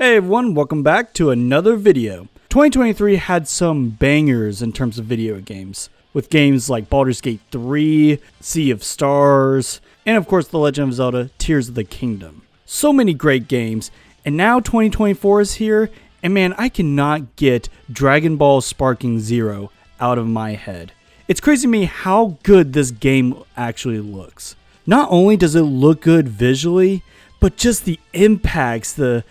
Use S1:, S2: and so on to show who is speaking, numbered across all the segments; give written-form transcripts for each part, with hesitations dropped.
S1: Hey everyone, welcome back to another video. 2023 had some bangers in terms of video games, with games like Baldur's Gate 3, Sea of Stars, and of course The Legend of Zelda Tears of the Kingdom. So many great games, and now 2024 is here, and man, I cannot get Dragon Ball Sparking Zero out of my head. It's crazy to me how good this game actually looks. Not only does it look good visually, but just the impacts, the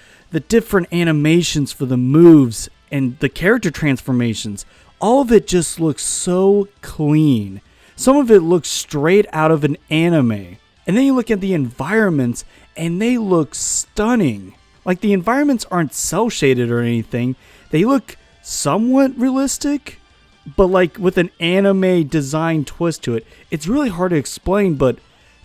S1: different animations for the moves and the character transformations, all of it just looks so clean. Some of it looks straight out of an anime. And then you look at the environments and they look stunning. Like the environments aren't cel shaded or anything. They look somewhat realistic, but like with an anime design twist to it. It's really hard to explain, but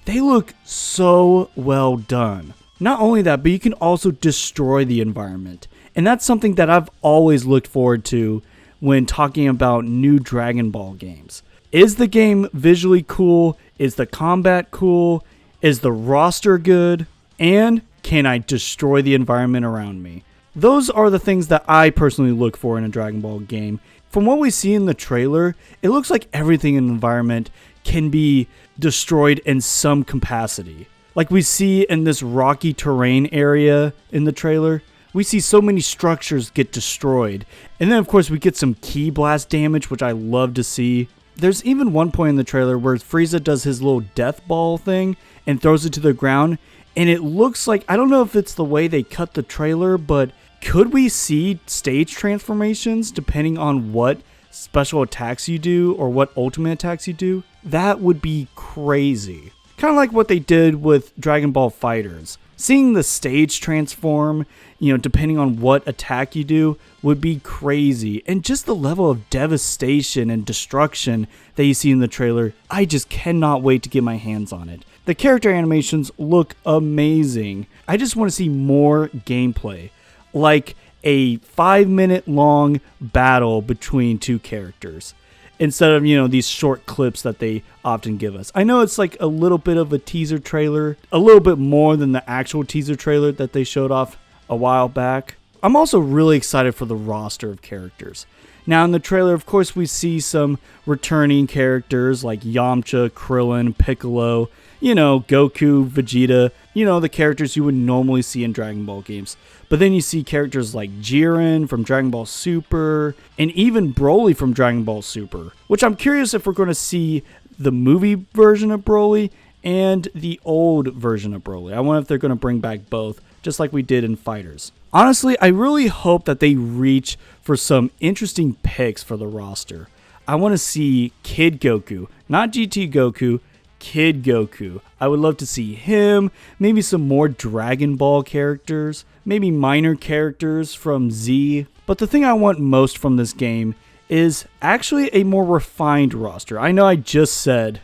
S1: they look so well done. Not only that, but you can also destroy the environment. And that's something that I've always looked forward to when talking about new Dragon Ball games. Is the game visually cool? Is the combat cool? Is the roster good? And can I destroy the environment around me? Those are the things that I personally look for in a Dragon Ball game. From what we see in the trailer, it looks like everything in the environment can be destroyed in some capacity. Like we see in this rocky terrain area in the trailer, we see so many structures get destroyed. And then of course we get some ki blast damage, which I love to see. There's even one point in the trailer where Frieza does his little death ball thing and throws it to the ground. And it looks like, I don't know if it's the way they cut the trailer, but could we see stage transformations depending on what special attacks you do or what ultimate attacks you do? That would be crazy. Kind of like what they did with Dragon Ball FighterZ. Seeing the stage transform, depending on what attack you do, would be crazy. And just the level of devastation and destruction that you see in the trailer, I just cannot wait to get my hands on it. The character animations look amazing. I just want to see more gameplay. Like a 5-minute long battle between two characters. Instead of, these short clips that they often give us. I know it's like a little bit of a teaser trailer, a little bit more than the actual teaser trailer that they showed off a while back. I'm also really excited for the roster of characters. Now in the trailer, of course, we see some returning characters like Yamcha, Krillin, Piccolo, Goku, Vegeta, the characters you would normally see in Dragon Ball games. But then you see characters like Jiren from Dragon Ball Super, and even Broly from Dragon Ball Super, which I'm curious if we're going to see the movie version of Broly and the old version of Broly. I wonder if they're going to bring back both, just like we did in FighterZ. Honestly, I really hope that they reach for some interesting picks for the roster. I want to see Kid Goku, not GT Goku, Kid Goku. I would love to see him, maybe some more Dragon Ball characters, maybe minor characters from Z. But the thing I want most from this game is actually a more refined roster. I know I just said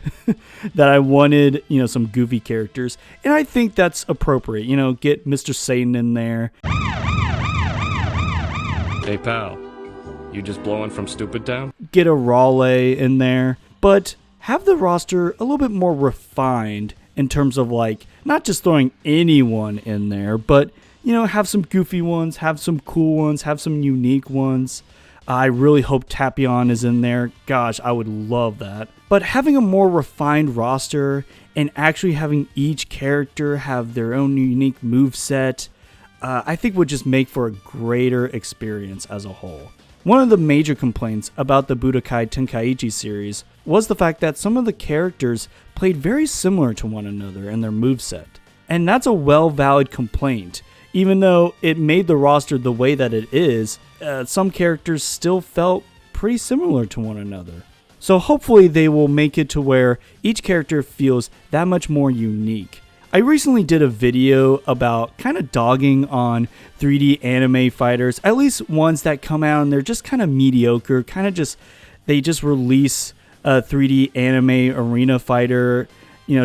S1: that I wanted, some goofy characters, and I think that's appropriate. Get Mr. Satan in there.
S2: Hey pal, you just blowing from Stupid Town?
S1: Get a Raleigh in there, but have the roster a little bit more refined in terms of not just throwing anyone in there, but have some goofy ones, have some cool ones, have some unique ones. I really hope Tapion is in there. Gosh, I would love that. But having a more refined roster and actually having each character have their own unique moveset, I think would just make for a greater experience as a whole. One of the major complaints about the Budokai Tenkaichi series was the fact that some of the characters played very similar to one another in their moveset. And that's a well-valid complaint. Even though it made the roster the way that it is, some characters still felt pretty similar to one another. So hopefully they will make it to where each character feels that much more unique. I recently did a video about kind of dogging on 3D anime fighters, at least ones that come out and they're just kind of mediocre, they just release a 3D anime arena fighter,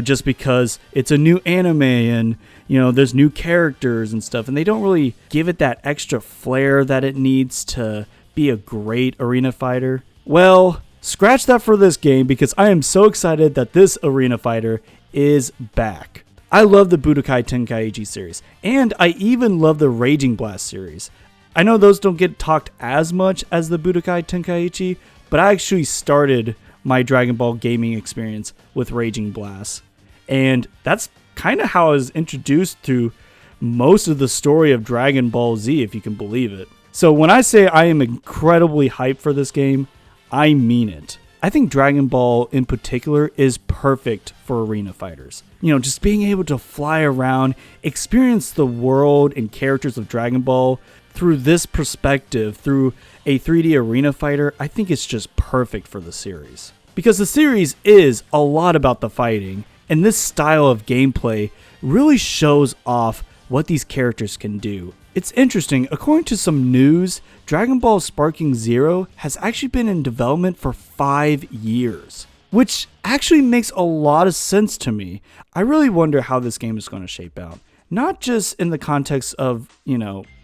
S1: just because it's a new anime and, there's new characters and stuff, and they don't really give it that extra flair that it needs to be a great arena fighter. Well, scratch that for this game because I am so excited that this arena fighter is back. I love the Budokai Tenkaichi series, and I even love the Raging Blast series. I know those don't get talked as much as the Budokai Tenkaichi, but I actually started my Dragon Ball gaming experience with Raging Blast. And that's kind of how I was introduced to most of the story of Dragon Ball Z, if you can believe it. So when I say I am incredibly hyped for this game, I mean it. I think Dragon Ball in particular is perfect for arena fighters. You know, just being able to fly around, experience the world and characters of Dragon Ball through this perspective, through a 3D arena fighter, I think it's just perfect for the series. Because the series is a lot about the fighting, and this style of gameplay really shows off what these characters can do. It's interesting, according to some news, Dragon Ball Sparking Zero has actually been in development for 5 years, which actually makes a lot of sense to me. I really wonder how this game is going to shape out. Not just in the context of,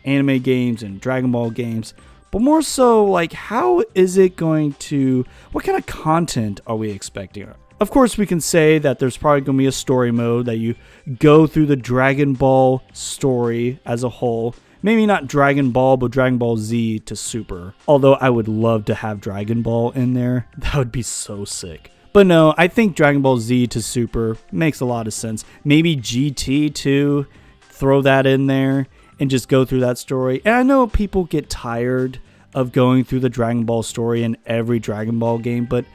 S1: anime games and Dragon Ball games, but more so like how is it going to, what kind of content are we expecting? Of course, we can say that there's probably going to be a story mode that you go through the Dragon Ball story as a whole. Maybe not Dragon Ball, but Dragon Ball Z to Super. Although I would love to have Dragon Ball in there. That would be so sick. But no, I think Dragon Ball Z to Super makes a lot of sense. Maybe GT too. Throw that in there and just go through that story. And I know people get tired of going through the Dragon Ball story in every Dragon Ball game, but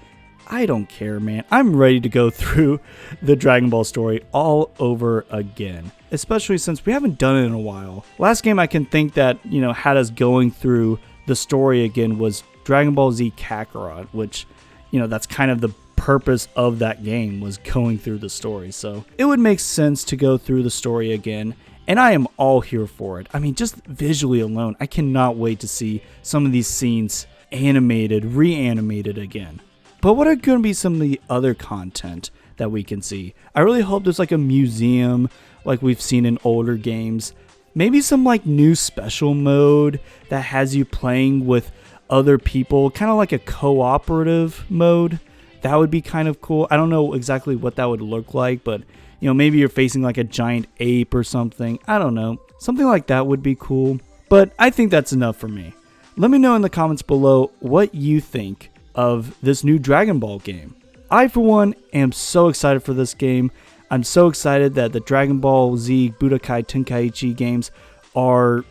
S1: I don't care, man. I'm ready to go through the Dragon Ball story all over again, especially since we haven't done it in a while. Last game I can think that, had us going through the story again was Dragon Ball Z Kakarot, which, that's kind of the purpose of that game, was going through the story. So it would make sense to go through the story again, and I am all here for it. I mean, just visually alone, I cannot wait to see some of these scenes animated, reanimated again. But what are going to be some of the other content that we can see? I really hope there's like a museum like we've seen in older games. Maybe some like new special mode that has you playing with other people, kind of like a cooperative mode. That would be kind of cool. I don't know exactly what that would look like, but maybe you're facing like a giant ape or something. I don't know. Something like that would be cool. But I think that's enough for me. Let me know in the comments below what you think of this new Dragon Ball game. I, for one, am so excited for this game. I'm so excited that the Dragon Ball Z Budokai Tenkaichi games are,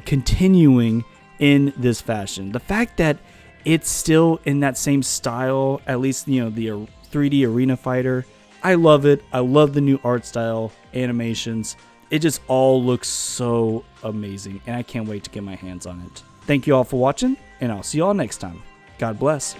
S1: continuing in this fashion. The fact that it's still in that same style, at least, the 3D arena fighter, I love it. I love the new art style, animations. It just all looks so amazing, and I can't wait to get my hands on it. Thank you all for watching, and I'll see you all next time. God bless.